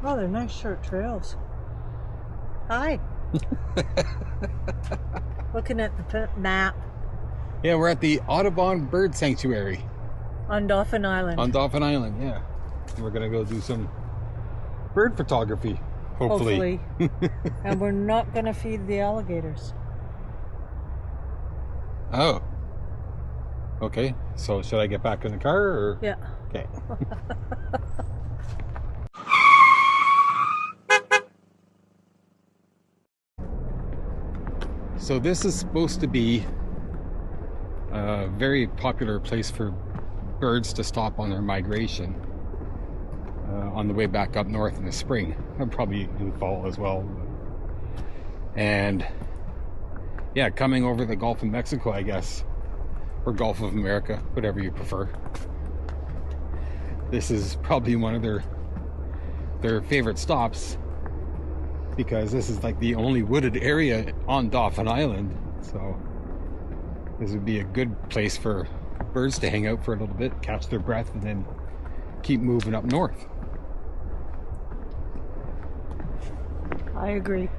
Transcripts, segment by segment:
Oh, they're nice short trails. Hi. Looking at the map. Yeah, we're at the Audubon Bird Sanctuary. On Dauphin Island. On Dauphin Island, yeah. We're going to go do some bird photography, hopefully. And we're not going to feed the alligators. Oh. Okay, so should I get back in the car or? Yeah. Okay. So this is supposed to be a very popular place for birds to stop on their migration on the way back up north in the spring, and probably in the fall as well. And yeah, coming over the Gulf of Mexico, I guess, or Gulf of America, whatever you prefer. This is probably one of their favorite stops, because this is like the only wooded area on Dauphin Island. So this would be a good place for birds to hang out for a little bit, catch their breath, and then keep moving up north. I agree.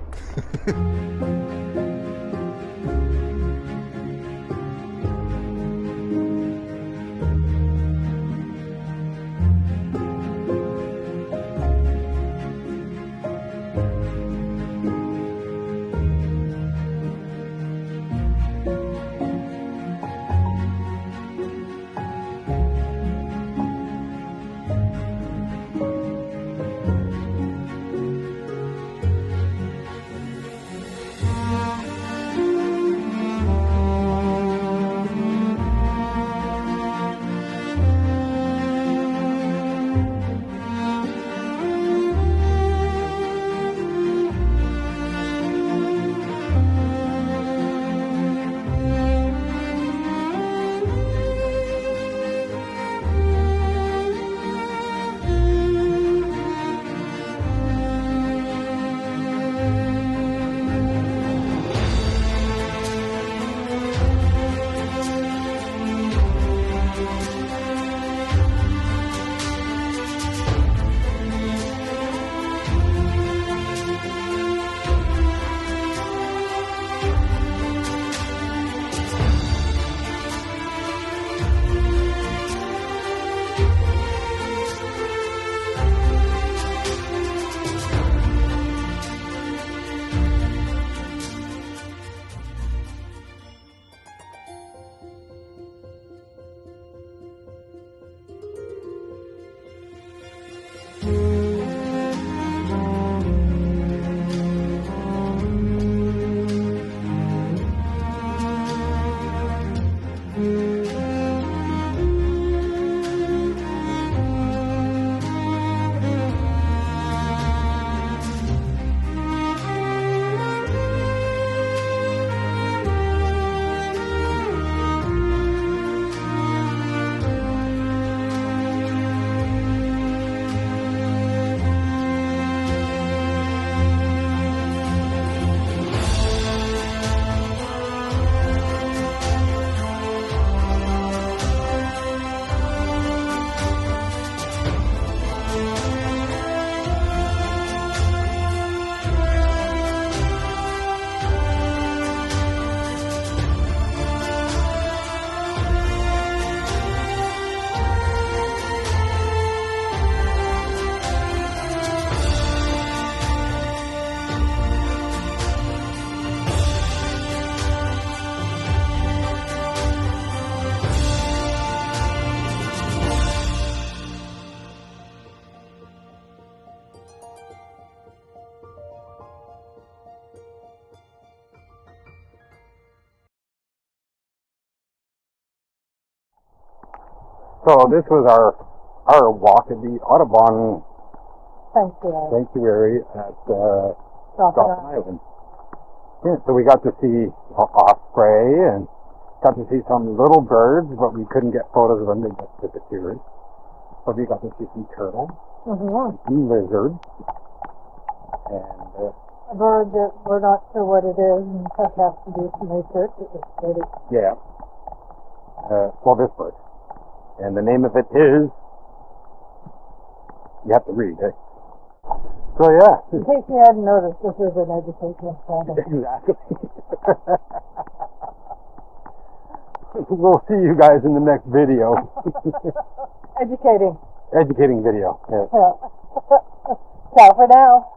So this was our walk at the Audubon Sanctuary at Dauphin Island. Yeah, so we got to see osprey and got to see some little birds, but we couldn't get photos of them, they just disappeared. But we got to see some turtles, some lizards, and a bird that we're not sure what it is and just have to do some research. It was pretty. Yeah. Well, this bird. And the name of it is, you have to read, eh? So yeah. In case you hadn't noticed, this is an educational channel. Exactly. We'll see you guys in the next video. Educating. Educating video. Yeah. Yeah. Ciao for now.